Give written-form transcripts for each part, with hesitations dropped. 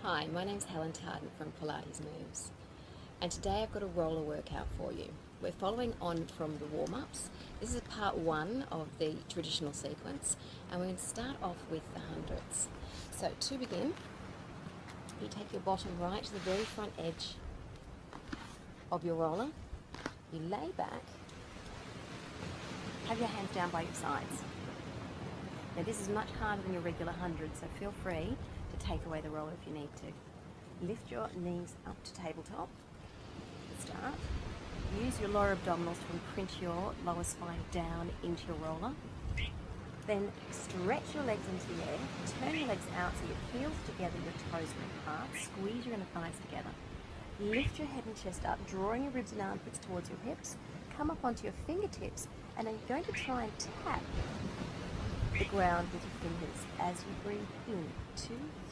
Hi, my name's Helen Tartan from Pilates Moves, and today I've got a roller workout for you. We're following on from the warm-ups. This is part one of the traditional sequence, and we're going to start off with the hundreds. So to begin, you take your bottom right to the very front edge of your roller, you lay back, have your hands down by your sides. Now this is much harder than your regular 100, so feel free to take away the roller if you need to. Lift your knees up to tabletop to start. Use your lower abdominals to imprint your lower spine down into your roller. Then stretch your legs into the air, turn your legs out so your heels together, your toes are apart, squeeze your inner thighs together. Lift your head and chest up, drawing your ribs and armpits towards your hips. Come up onto your fingertips, and then you're going to try and tap the ground with your fingers as you breathe in. 2,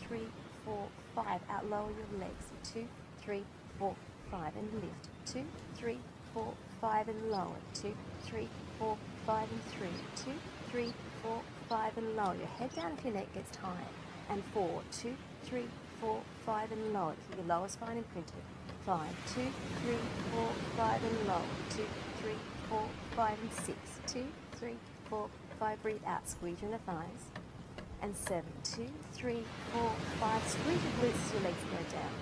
3, 4, 5. Out, lower your legs. 2, 3, 4, 5, and lift. 2, 3, 4, 5, and lower. 2, 3, 4, 5, and 3. 2, 3, 4, 5, and lower. Your head down if your neck gets tired. And 4, 2, 3, 4, 5, and lower. Keep your lower spine imprinted. 5, 2, 3, 4, 5, and lower. 2, 3, 4, 5, and 6. 2, 3, 4, 5. Breathe out. Squeeze your inner thighs. And 7, 2, 3, 4, 5. Squeeze your glutes as your legs go down.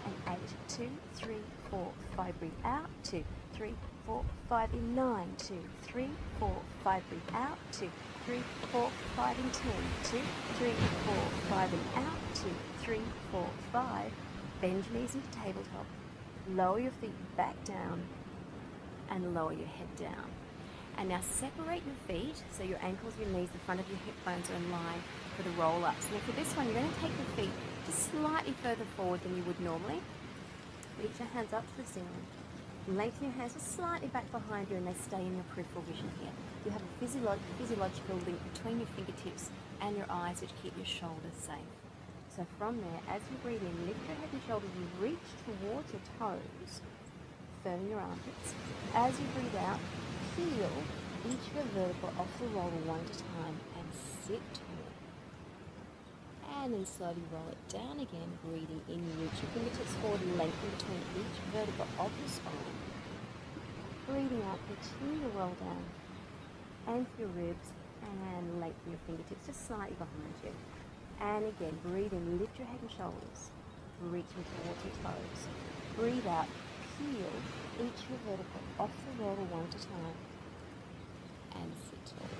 And 8, 2, 3, 4, 5. Breathe out. 2, 3, 4, 5. In 9, 2, 3, 4, 5. Breathe out. 2, 3, 4, 5. In 10, 2, 3, 4, 5. And out. 2, 3, 4, 5. Bend your knees into tabletop. Lower your feet back down. And lower your head down. And now separate your feet, so your ankles, your knees, the front of your hip bones are in line for the roll-ups. Now for this one, you're going to take your feet just slightly further forward than you would normally. Reach your hands up to the ceiling. Lengthen your hands just slightly back behind you, and they stay in your peripheral vision here. You have a physiological link between your fingertips and your eyes, which keep your shoulders safe. So from there, as you breathe in, lift your head and shoulders, you reach towards your toes, firm your armpits. As you breathe out, feel each of your vertebrae off the roller one at a time and sit tall. And then slowly roll it down again, breathing in, reach your fingertips forward, lengthen between each vertebra of your spine. Breathing out, continue to roll down. Anchor your ribs and lengthen your fingertips just slightly behind you. And again, breathe in, lift your head and shoulders, reaching towards your toes. Breathe out, peel each of your vertebrae off the roller one at a time. And sit tall.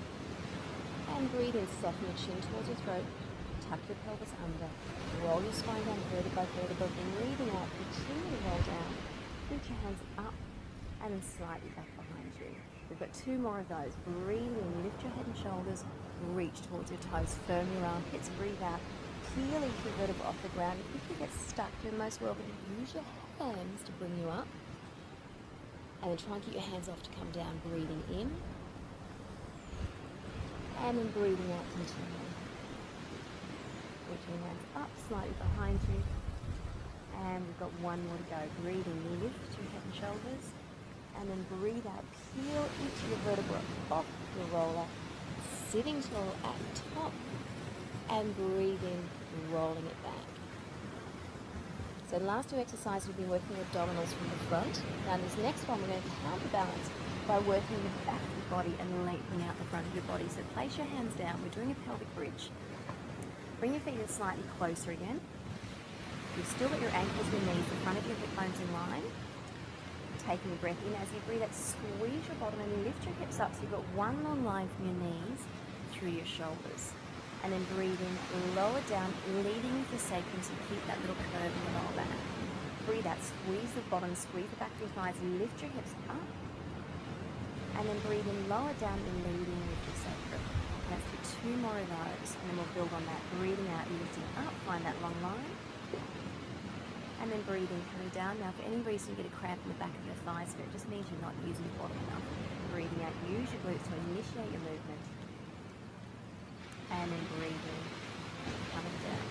And breathe in, soften your chin towards your throat, tuck your pelvis under, roll your spine down vertebra by vertebra, then breathing out, continue to roll down, reach your hands up and then slightly back behind you. We've got 2 more of those. Breathe in, lift your head and shoulders, reach towards your toes, firm your armpits, breathe out, peel each your vertebra off the ground. If you get stuck, you're most welcome to use your hands to bring you up, and then try and keep your hands off to come down, breathing in. And then breathing out, continuing. Reaching your hands up, slightly behind you. And we've got 1 more to go. Breathing, lift your head and shoulders. And then breathe out, peel each of your vertebrae off your roller. Sitting tall at the top. And breathing, rolling it back. So the last 2 exercises we've been working abdominals from the front. Now in this next one, we're going to counterbalance by working the back of the body and lengthening out the front of your body. So place your hands down. We're doing a pelvic bridge. Bring your feet in slightly closer again. You've still got your ankles, your knees, the front of your hip bones in line. Taking a breath in. As you breathe out, squeeze your bottom and lift your hips up so you've got 1 long line from your knees through your shoulders. And then breathe in, lower down, leading with your sacrum, so you keep that little curve in the lower back. Breathe out, squeeze the bottom, squeeze the back of your thighs, lift your hips up. And then breathe in, lower down, and leading with your sacrum. And let's do 2 more of those, and then we'll build on that. Breathing out, lifting up, find that long line. And then breathing, coming down. Now, for any reason you get a cramp in the back of your thighs, it just means you're not using your bottom enough. Breathing out, use your glutes to initiate your movement. And then breathing, coming down.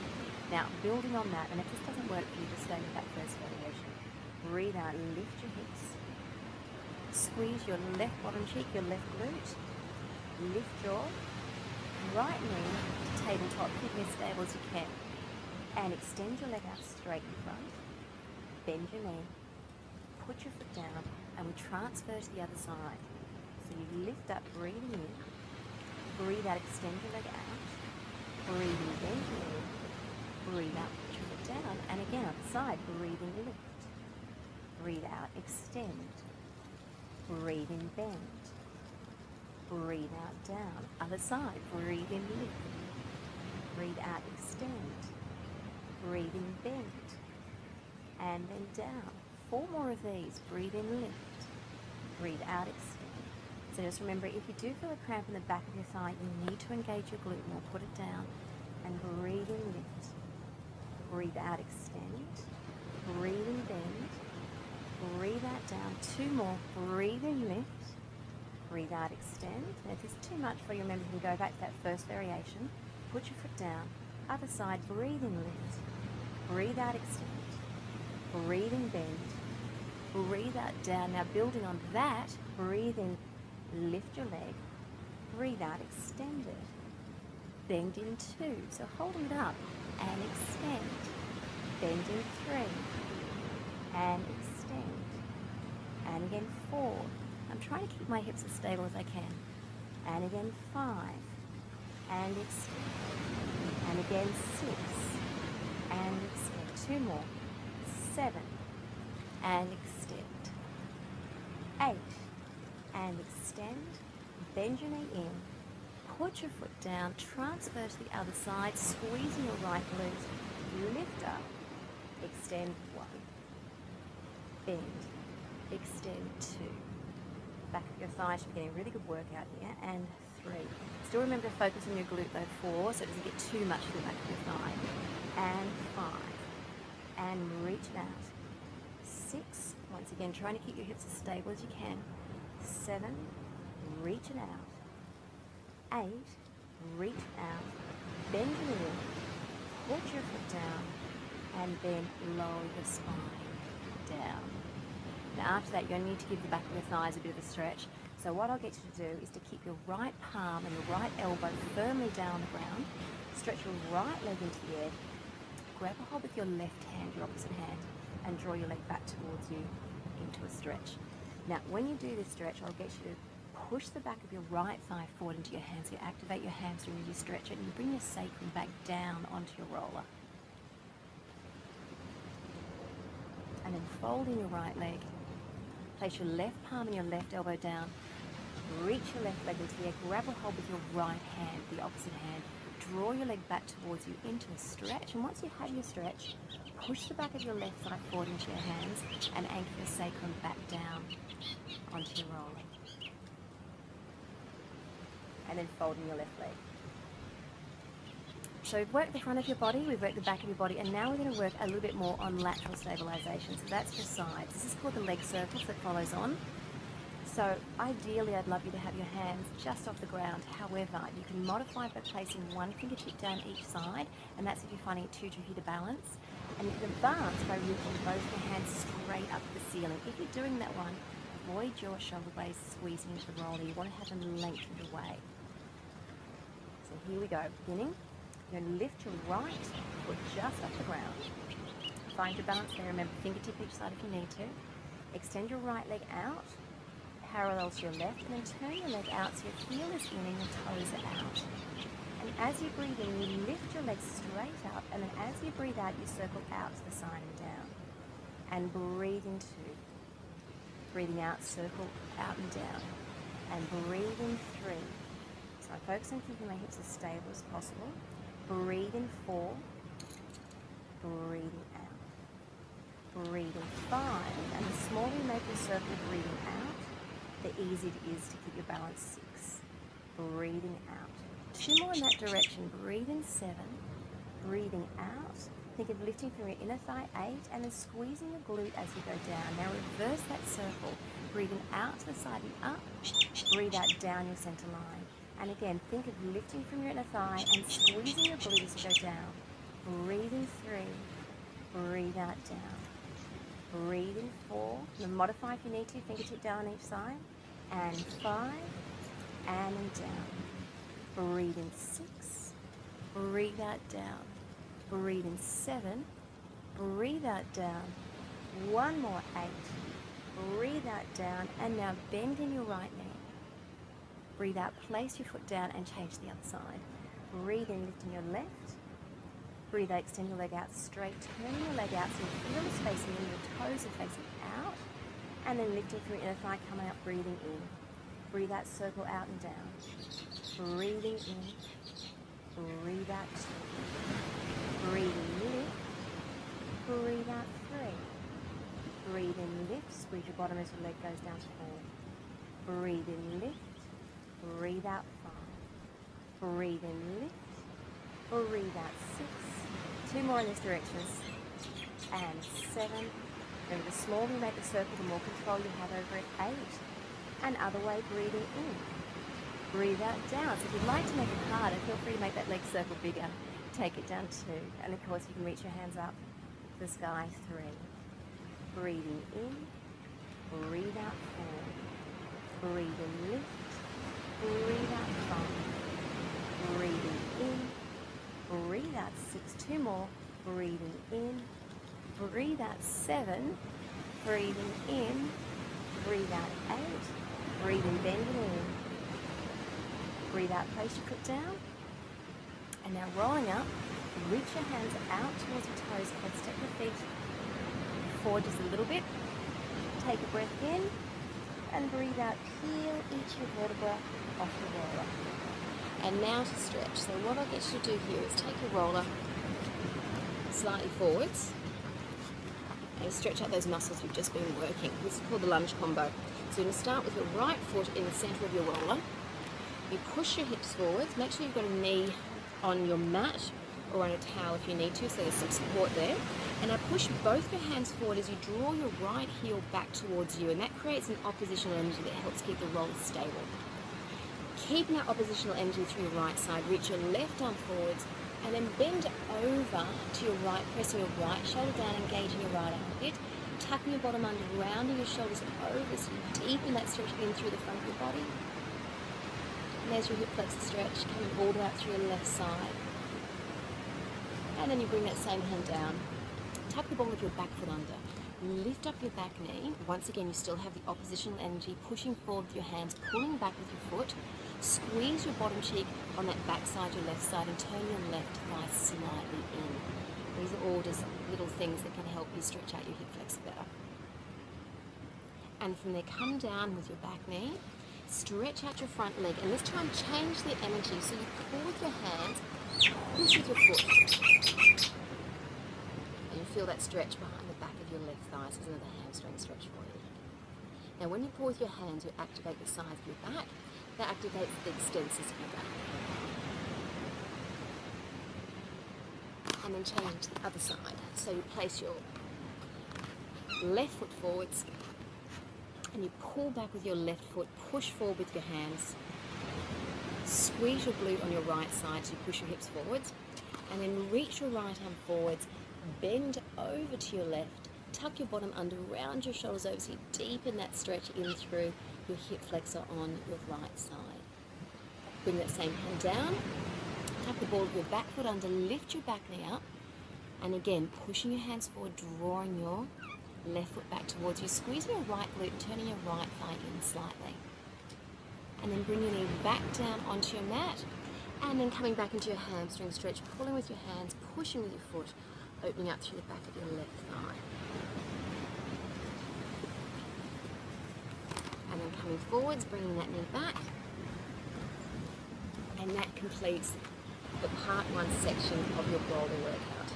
Now, building on that, and if this doesn't work for you, just stay with that first variation. Breathe out, lift your hips. Squeeze your left bottom cheek, your left glute. Lift your right knee to tabletop, keeping as stable as you can. And extend your leg out straight in front. Bend your knee. Put your foot down, and we transfer to the other side. So you lift up, breathing in. Breathe out, extend your leg out. Breathe in, bend your knee. Breathe out, put your foot down. And again, other side, breathe in, lift. Breathe out, extend. Breathe in, bend. Breathe out, down. Other side, breathe in, lift. Breathe out, extend. Breathe in, bend. And then down. 4 more of these. Breathe in, lift. Breathe out, extend. So just remember, if you do feel a cramp in the back of your thigh, you need to engage your glute more. Put it down and breathe in, lift. Breathe out, extend. Breathe in, bend. Breathe out, down. 2 more. Breathe in, lift. Breathe out, extend. And if it's too much for you, remember you can go back to that first variation. Put your foot down. Other side, breathe in, lift. Breathe out, extend. Breathe in, bend. Breathe out, down. Now building on that, breathe in, lift your leg. Breathe out, extend it. Bend in 2. So holding it up and extend. Bend in 3 and extend. And again 4. I'm trying to keep my hips as stable as I can. And again 5 and extend. And again 6 and extend. 2 more. 7 and extend. 8 and extend. Bend your knee in. Put your foot down. Transfer to the other side. Squeezing your right glute. Lift up. Extend 1. Bend. Extend 2. Back of your thigh should be getting a really good workout here. And 3. Still remember to focus on your glute though. 4, so it doesn't get too much to the back of your thigh. And 5. And reach it out. 6. Once again, trying to keep your hips as stable as you can. 7. Reach it out. 8. Reach out. Bend your knee. Put your foot down. And then lower your spine down. Now after that, you're going to need to give the back of your thighs a bit of a stretch. So what I'll get you to do is to keep your right palm and your right elbow firmly down on the ground. Stretch your right leg into the air. Grab a hold with your left hand, your opposite hand, and draw your leg back towards you into a stretch. Now, when you do this stretch, I'll get you to push the back of your right thigh forward into your hands. You activate your hamstring as you stretch it, and you bring your sacrum back down onto your roller. And then fold in your right leg. Place your left palm and your left elbow down. Reach your left leg into the air. Grab a hold with your right hand, the opposite hand. Draw your leg back towards you into a stretch. And once you have your stretch, push the back of your left thigh forward into your hands and anchor your sacrum back down onto your roller. And then fold in your left leg. So we've worked the front of your body, we've worked the back of your body, and now we're going to work a little bit more on lateral stabilization. So that's your sides. This is called the leg circles that follows on. So ideally, I'd love you to have your hands just off the ground. However, you can modify by placing one fingertip down each side, and that's if you're finding it too tricky to balance. And you can advance by reaching both your hands straight up to the ceiling. If you're doing that one, avoid your shoulder blades squeezing into the roller. You want to have them lengthened away. So here we go, beginning. You're going to lift your right foot just off the ground. Find your balance there. Remember, fingertip each side if you need to. Extend your right leg out, parallel to your left, and then turn your leg out so your heel is in and your toes are out. And as you breathe in, you lift your legs straight up, and then as you breathe out, you circle out to the side and down. And breathe in 2. Breathing out, circle out and down. And breathe in 3. So I focus on keeping my hips as stable as possible. Breathe in 4. Breathing out. Breathe in 5. And the smaller you make your circle breathing out, the easier it is to keep your balance. 6. Breathing out. 2 more in that direction. Breathe in 7. Breathing out. Think of lifting from your inner thigh, 8, and then squeezing your glute as you go down. Now reverse that circle. Breathing out to the side and up. Breathe out down your center line. And again, think of lifting from your inner thigh and squeezing your glute as you go down. Breathe in 3. Breathe out down. Breathe in 4. And modify if you need to, fingertip down on each side. And 5. And down. Breathe in 6. Breathe out down. breathe in 7, breathe out down, one more 8, breathe out down, and now bend in your right knee. Breathe out, place your foot down and change to the other side. Breathe in, lifting your left. Breathe out, extend your leg out straight, turning your leg out so your heel is facing in, your toes are facing out, and then lifting through inner thigh, coming out, breathing in. Breathe out, circle out and down. Breathing in, breathe out 2. Breathe in, lift. Breathe out 3. Breathe in, lift, squeeze your bottom as your leg goes down to 4. Breathe in, lift. Breathe out 5. Breathe in, lift. Breathe out 6. 2 more in this direction. And 7. Remember, the smaller you make the circle, the more control you have over it. 8. And other way, breathing in. Breathe out down. So if you'd like to make it harder, feel free to make that leg circle bigger. Take it down 2. And of course, you can reach your hands up to the sky. 3. Breathing in. Breathe out 4. Breathe in, lift. Breathe out 5. Breathing in. Breathe out 6. 2 more. Breathing in. Breathe out 7. Breathing in. Breathe out 8. Breathe in, bending in. Breathe out, place your foot down. And now rolling up, reach your hands out towards your toes and step your feet forward just a little bit. Take a breath in and breathe out. Peel each of your vertebrae off your roller. And now to stretch. So what I'll get you to do here is take your roller slightly forwards and stretch out those muscles you've just been working. This is called the lunge combo. So you're going to start with your right foot in the center of your roller. You push your hips forwards. Make sure you've got a knee on your mat or on a towel if you need to, so there's some support there. And now push both your hands forward as you draw your right heel back towards you, and that creates an oppositional energy that helps keep the roller stable. Keeping that oppositional energy through your right side, reach your left arm forwards, and then bend over to your right, pressing your right shoulder down, engaging your right armpit, tucking your bottom under, rounding your shoulders over, so you deepen that stretch in through the front of your body. And there's your hip flexor stretch, coming all the way out through your left side. And then you bring that same hand down. Tuck the ball of your back foot under. Lift up your back knee. Once again, you still have the oppositional energy, pushing forward with your hands, pulling back with your foot. Squeeze your bottom cheek on that back side, your left side, and turn your left thigh slightly in. These are all just little things that can help you stretch out your hip flexor better. And from there, come down with your back knee. Stretch out your front leg, and this time change the energy. So you pull with your hands, push with your foot. And you feel that stretch behind the back of your left thigh. This is another hamstring stretch for you. Now when you pull with your hands, you activate the sides of your back. That activates the extensors of your back. And then change to the other side. So you place your left foot forwards, and you pull back with your left foot, push forward with your hands, squeeze your glute on your right side so you push your hips forwards, and then reach your right arm forwards, bend over to your left, tuck your bottom under, round your shoulders over so you deepen that stretch in through your hip flexor on your right side. Bring that same hand down, tuck the ball of your back foot under, lift your back knee up, and again pushing your hands forward, drawing your left foot back towards you, squeezing your right glute and turning your right thigh in slightly. And then bring your knee back down onto your mat, and then coming back into your hamstring stretch, pulling with your hands, pushing with your foot, opening up through the back of your left thigh. And then coming forwards, bringing that knee back. And that completes the part 1 section of your roller workout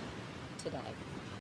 today.